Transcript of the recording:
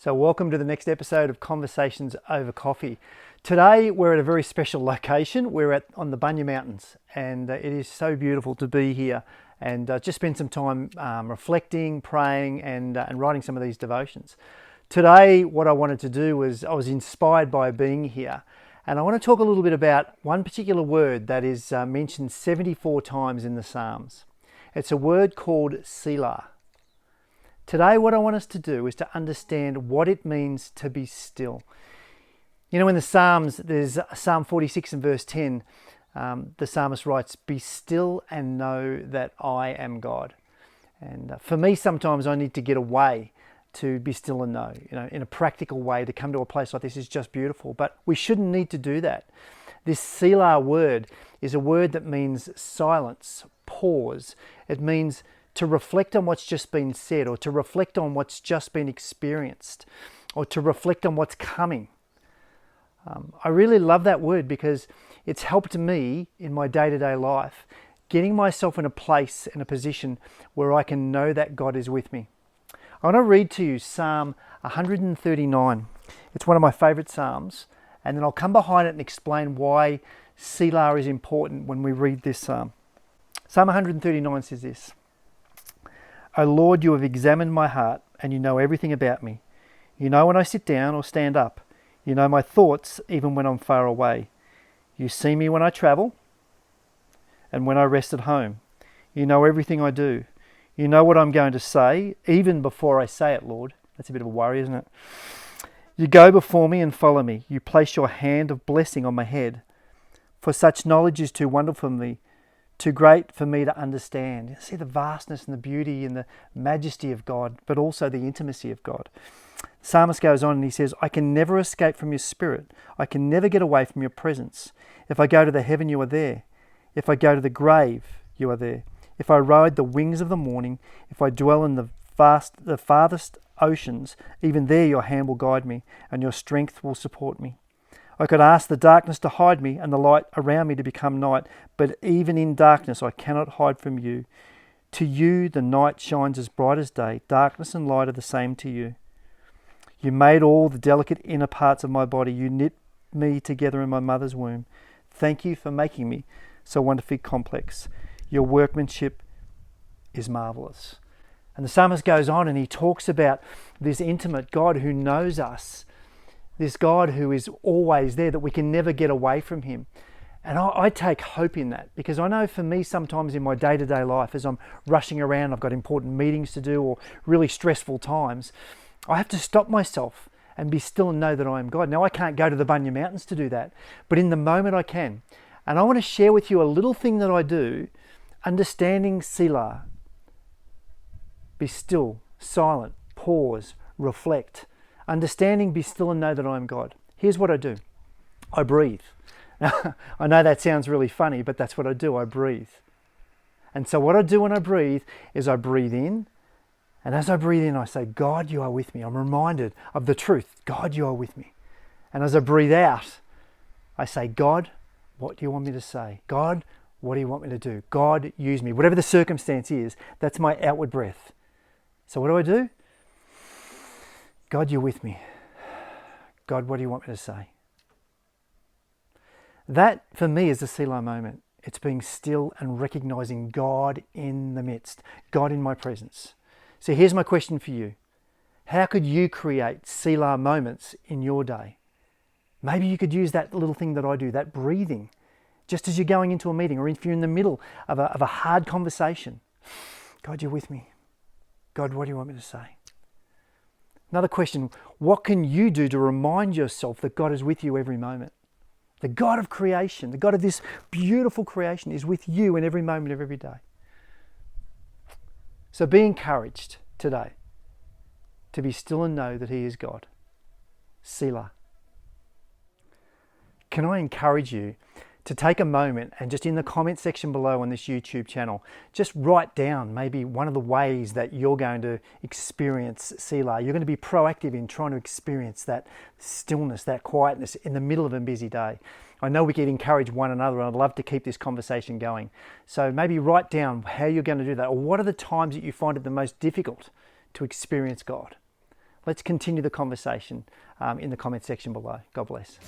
So welcome to the next episode of Conversations Over Coffee. Today we're at a very special location. We're on the Bunya Mountains, and it is so beautiful to be here and just spend some time reflecting, praying and writing some of these devotions. Today what I wanted to do was, I was inspired by being here, and I want to talk a little bit about one particular word that is mentioned 74 times in the Psalms. It's a word called Selah. Today what I want us to do is to understand what it means to be still. You know, in the Psalms, there's Psalm 46 and verse 10, the psalmist writes, "Be still and know that I am God." And for me, sometimes I need to get away to be still and know, you know, in a practical way. To come to a place like this is just beautiful, but we shouldn't need to do that. This Selah word is a word that means silence, pause. It means to reflect on what's just been said, or to reflect on what's just been experienced, or to reflect on what's coming. I really love that word because it's helped me in my day-to-day life, getting myself in a place, in a position where I can know that God is with me. I want to read to you Psalm 139. It's one of my favourite Psalms, and then I'll come behind it and explain why Selah is important when we read this Psalm. Psalm 139 says this: "O Lord, you have examined my heart, and you know everything about me. You know when I sit down or stand up. You know my thoughts even when I'm far away. You see me when I travel and when I rest at home. You know everything I do. You know what I'm going to say, even before I say it, Lord." That's a bit of a worry, isn't it? "You go before me and follow me. You place your hand of blessing on my head. For such knowledge is too wonderful for me, too great for me to understand." You see the vastness and the beauty and the majesty of God, but also the intimacy of God. The psalmist goes on and he says, "I can never escape from your spirit. I can never get away from your presence. If I go to the heaven, you are there. If I go to the grave, you are there. If I ride the wings of the morning, if I dwell in the farthest oceans, even there your hand will guide me, and your strength will support me. I could ask the darkness to hide me and the light around me to become night, but even in darkness I cannot hide from you. To you the night shines as bright as day. Darkness and light are the same to you. You made all the delicate inner parts of my body. You knit me together in my mother's womb. Thank you for making me so wonderfully complex. Your workmanship is marvelous." And the psalmist goes on and he talks about this intimate God who knows us, this God who is always there, that we can never get away from him. And I take hope in that, because I know for me sometimes in my day-to-day life, as I'm rushing around, I've got important meetings to do or really stressful times, I have to stop myself and be still and know that I am God. Now, I can't go to the Bunya Mountains to do that, but in the moment I can. And I want to share with you a little thing that I do, understanding Selah. Be still, silent, pause, reflect. Understanding, be still and know that I am God. Here's what I do. I breathe. Now, I know that sounds really funny, but that's what I do. I breathe. And so what I do when I breathe is I breathe in, and as I breathe in, I say, "God, you are with me." I'm reminded of the truth. God, you are with me. And as I breathe out, I say, "God, what do you want me to say? God, what do you want me to do? God, use me." Whatever the circumstance is, that's my outward breath. So what do? "God, you're with me. God, what do you want me to say?" That, for me, is a Selah moment. It's being still and recognizing God in the midst, God in my presence. So here's my question for you. How could you create Selah moments in your day? Maybe you could use that little thing that I do, that breathing, just as you're going into a meeting, or if you're in the middle of a hard conversation. God, you're with me. God, what do you want me to say? Another question, what can you do to remind yourself that God is with you every moment? The God of creation, the God of this beautiful creation is with you in every moment of every day. So be encouraged today to be still and know that he is God. Selah. Can I encourage you to take a moment and just in the comment section below on this YouTube channel, just write down maybe one of the ways that you're going to experience Selah. You're going to be proactive in trying to experience that stillness, that quietness in the middle of a busy day. I know we can encourage one another, and I'd love to keep this conversation going. So maybe write down how you're going to do that, or what are the times that you find it the most difficult to experience God? let's continue the conversation in the comment section below. God bless.